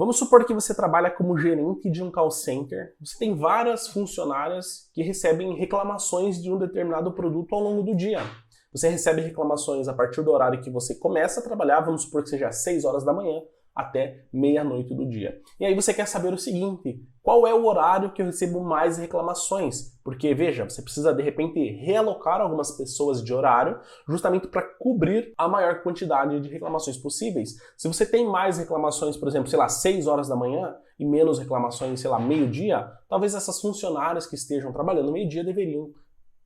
Vamos supor que você trabalha como gerente de um call center, você tem várias funcionárias que recebem reclamações de um determinado produto ao longo do dia. Você recebe reclamações a partir do horário que você começa a trabalhar, vamos supor que seja às 6 horas da manhã, até meia-noite do dia. E aí você quer saber o seguinte, qual é o horário que eu recebo mais reclamações? Porque, veja, você precisa de repente realocar algumas pessoas de horário justamente para cobrir a maior quantidade de reclamações possíveis. Se você tem mais reclamações, por exemplo, sei lá, 6 horas da manhã e menos reclamações, sei lá, meio-dia, talvez essas funcionárias que estejam trabalhando meio-dia deveriam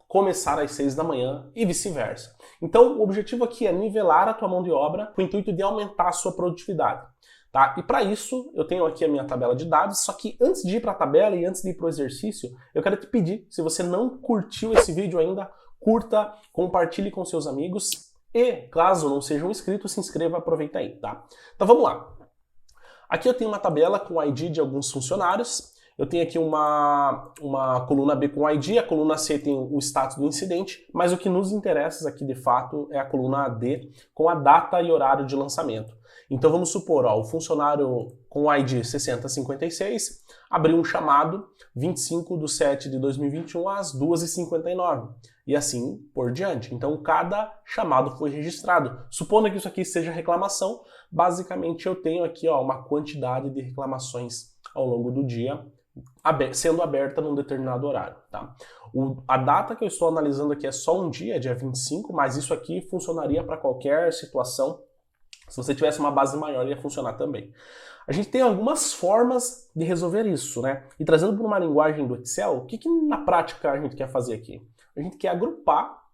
começar às 6 da manhã e vice-versa. Então, o objetivo aqui é nivelar a tua mão de obra com o intuito de aumentar a sua produtividade. Tá? E para isso, eu tenho aqui a minha tabela de dados, só que antes de ir para a tabela e antes de ir para o exercício, eu quero te pedir, se você não curtiu esse vídeo ainda, curta, compartilhe com seus amigos e, caso não sejam inscritos, se inscreva, aproveita aí, tá? Então vamos lá. Aqui eu tenho uma tabela com o ID de alguns funcionários. Eu tenho aqui uma coluna B com ID, a coluna C tem o status do incidente, mas o que nos interessa aqui de fato é a coluna D com a data e horário de lançamento. Então vamos supor, ó, o funcionário com o ID 6056 abriu um chamado 25/7/2021 às 2h59 e assim por diante. Então cada chamado foi registrado. Supondo que isso aqui seja reclamação, basicamente eu tenho aqui ó, uma quantidade de reclamações ao longo do dia sendo aberta num determinado horário. Tá? A data que eu estou analisando aqui é só um dia, dia 25, mas isso aqui funcionaria para qualquer situação. Se você tivesse uma base maior, ia funcionar também. A gente tem algumas formas de resolver isso, né? E trazendo para uma linguagem do Excel, o que na prática a gente quer fazer aqui? A gente quer agrupar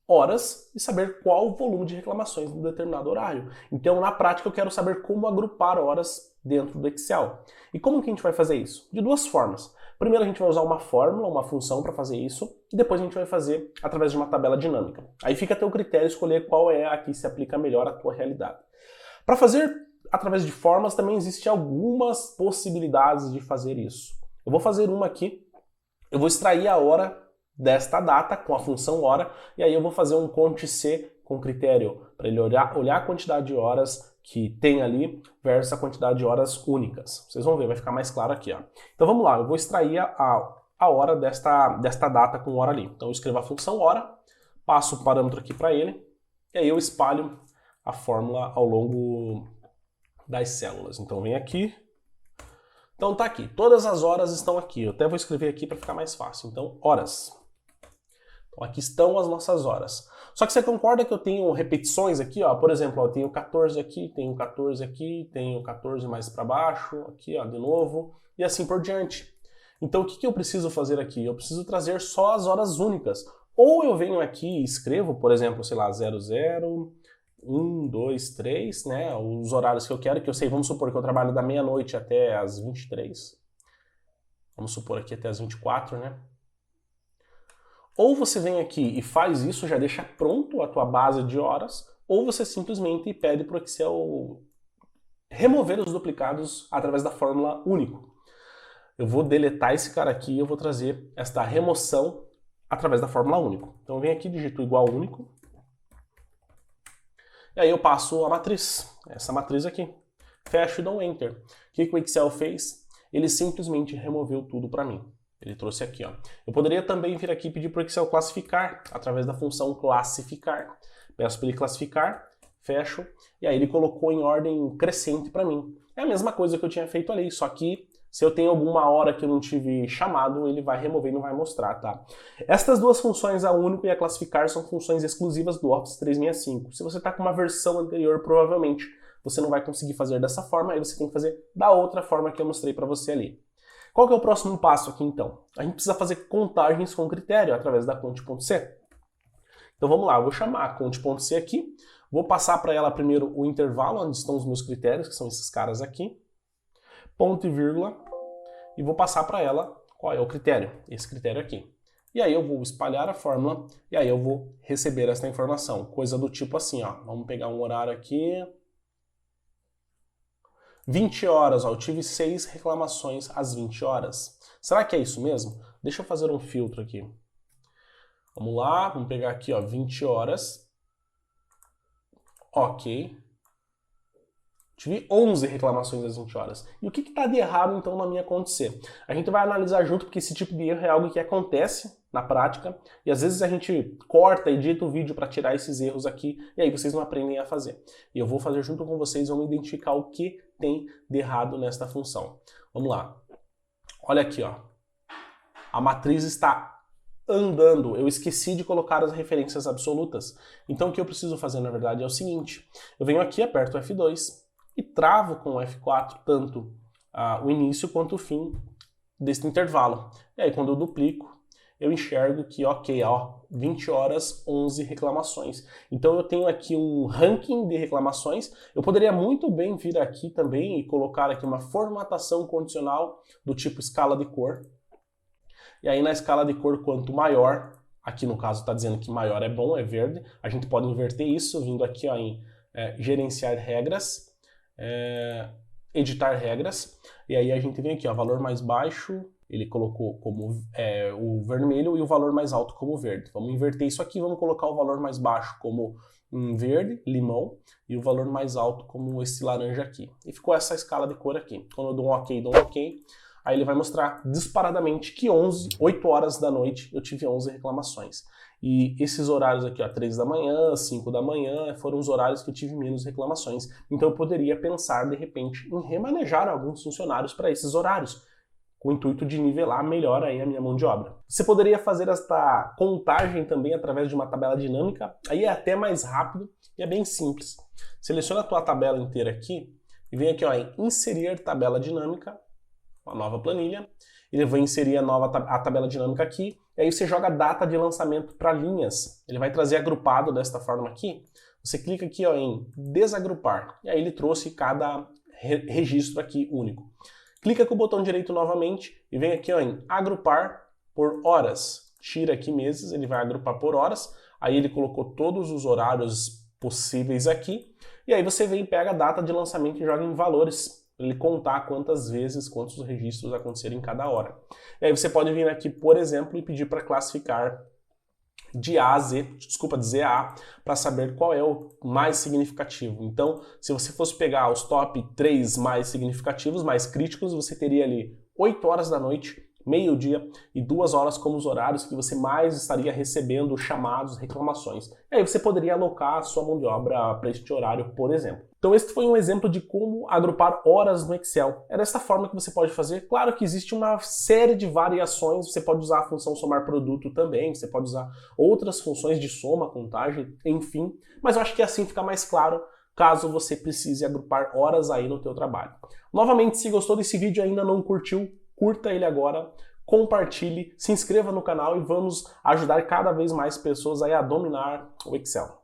horas e saber qual o volume de reclamações em um determinado horário. Então, na prática, eu quero saber como agrupar horas dentro do Excel. E como que a gente vai fazer isso? De duas formas. Primeiro, a gente vai usar uma fórmula, uma função para fazer isso, e depois a gente vai fazer através de uma tabela dinâmica. Aí fica a teu critério escolher qual é a que se aplica melhor à tua realidade. Para fazer através de formas, também existem algumas possibilidades de fazer isso. Eu vou fazer uma aqui, eu vou extrair a hora desta data com a função hora, e aí eu vou fazer um cont-c com critério para ele olhar a quantidade de horas que tem ali versus a quantidade de horas únicas. Vocês vão ver, vai ficar mais claro aqui. Ó. Então vamos lá, eu vou extrair a hora desta data com hora ali. Então eu escrevo a função hora, passo o parâmetro aqui para ele, e aí eu espalho a fórmula ao longo das células. Então vem aqui. Então tá aqui, todas as horas estão aqui. Eu até vou escrever aqui para ficar mais fácil. Então, horas. Então aqui estão as nossas horas. Só que você concorda que eu tenho repetições aqui, ó? Por exemplo, ó, eu tenho 14 aqui, tenho 14 aqui, tenho 14 mais para baixo, aqui, ó, de novo, e assim por diante. Então o que eu preciso fazer aqui? Eu preciso trazer só as horas únicas. Ou eu venho aqui e escrevo, por exemplo, sei lá, 00, 1, 2, 3, né? Os horários que eu quero, que eu sei, vamos supor que eu trabalho da meia-noite até as 23. Vamos supor aqui até as 24, né? Ou você vem aqui e faz isso, já deixa pronto a tua base de horas, ou você simplesmente pede para o Excel remover os duplicados através da fórmula único. Eu vou deletar esse cara aqui e eu vou trazer esta remoção através da fórmula único. Então eu venho aqui, digito igual único, e aí eu passo a matriz, essa matriz aqui. Fecho e dou um Enter. O que o Excel fez? Ele simplesmente removeu tudo para mim. Ele trouxe aqui, ó. Eu poderia também vir aqui e pedir para o Excel classificar, através da função classificar. Peço para ele classificar, fecho, e aí ele colocou em ordem crescente para mim. É a mesma coisa que eu tinha feito ali, só que se eu tenho alguma hora que eu não tive chamado, ele vai remover e não vai mostrar, tá? Estas duas funções, a único e a classificar, são funções exclusivas do Office 365. Se você está com uma versão anterior, provavelmente você não vai conseguir fazer dessa forma, aí você tem que fazer da outra forma que eu mostrei para você ali. Qual que é o próximo passo aqui, então? A gente precisa fazer contagens com critério através da cont.c. Então vamos lá, eu vou chamar a cont.c aqui, vou passar para ela primeiro o intervalo, onde estão os meus critérios, que são esses caras aqui, ponto e vírgula, e vou passar para ela qual é o critério, esse critério aqui. E aí eu vou espalhar a fórmula, e aí eu vou receber essa informação, coisa do tipo assim, ó, vamos pegar um horário aqui, 20 horas, ó, eu tive 6 reclamações às 20 horas. Será que é isso mesmo? Deixa eu fazer um filtro aqui. Vamos lá, vamos pegar aqui, ó, 20 horas. Ok. Tive 11 reclamações às 20 horas. E o que está de errado, então, na minha conta C? A gente vai analisar junto, porque esse tipo de erro é algo que acontece na prática, e às vezes a gente corta, edita o vídeo para tirar esses erros aqui, e aí vocês não aprendem a fazer. E eu vou fazer junto com vocês, vamos identificar o que tem de errado nesta função. Vamos lá. Olha aqui, ó. A matriz está andando. Eu esqueci de colocar as referências absolutas. Então o que eu preciso fazer, na verdade, é o seguinte. Eu venho aqui, aperto F2 e travo com o F4 tanto o início quanto o fim desse intervalo. E aí quando eu duplico, eu enxergo que, ok, ó, 20 horas, 11 reclamações. Então eu tenho aqui um ranking de reclamações. Eu poderia muito bem vir aqui também e colocar aqui uma formatação condicional do tipo escala de cor. E aí na escala de cor, quanto maior, aqui no caso está dizendo que maior é bom, é verde, a gente pode inverter isso vindo aqui ó, em gerenciar regras, editar regras, e aí a gente vem aqui, ó, valor mais baixo, ele colocou como o vermelho e o valor mais alto como verde. Vamos inverter isso aqui, vamos colocar o valor mais baixo como verde, limão, e o valor mais alto como esse laranja aqui. E ficou essa escala de cor aqui. Quando eu dou um ok, aí ele vai mostrar disparadamente que 8 horas da noite eu tive 11 reclamações. E esses horários aqui, ó, 3 da manhã, 5 da manhã, foram os horários que eu tive menos reclamações. Então eu poderia pensar, de repente, em remanejar alguns funcionários para esses horários, com o intuito de nivelar melhor aí a minha mão de obra. Você poderia fazer esta contagem também através de uma tabela dinâmica, aí é até mais rápido e é bem simples. Seleciona a tua tabela inteira aqui e vem aqui ó, em inserir tabela dinâmica, uma nova planilha, ele vai inserir a tabela dinâmica aqui, e aí você joga a data de lançamento para linhas. Ele vai trazer agrupado desta forma aqui. Você clica aqui ó, em desagrupar, e aí ele trouxe cada registro aqui único. Clica com o botão direito novamente e vem aqui ó, em agrupar por horas. Tira aqui meses, ele vai agrupar por horas, aí ele colocou todos os horários possíveis aqui, e aí você vem e pega a data de lançamento e joga em valores, para ele contar quantas vezes, quantos registros aconteceram em cada hora. E aí você pode vir aqui, por exemplo, e pedir para classificar de A a Z, de Z a A, para saber qual é o mais significativo. Então, se você fosse pegar os top 3 mais significativos, mais críticos, você teria ali 8 horas da noite, meio-dia e 2 horas como os horários que você mais estaria recebendo chamados, reclamações. E aí você poderia alocar a sua mão de obra para este horário, por exemplo. Então este foi um exemplo de como agrupar horas no Excel. É dessa forma que você pode fazer. Claro que existe uma série de variações, você pode usar a função somar produto também, você pode usar outras funções de soma, contagem, enfim. Mas eu acho que assim fica mais claro caso você precise agrupar horas aí no teu trabalho. Novamente, se gostou desse vídeo e ainda não curtiu, curta ele agora, compartilhe, se inscreva no canal e vamos ajudar cada vez mais pessoas aí a dominar o Excel.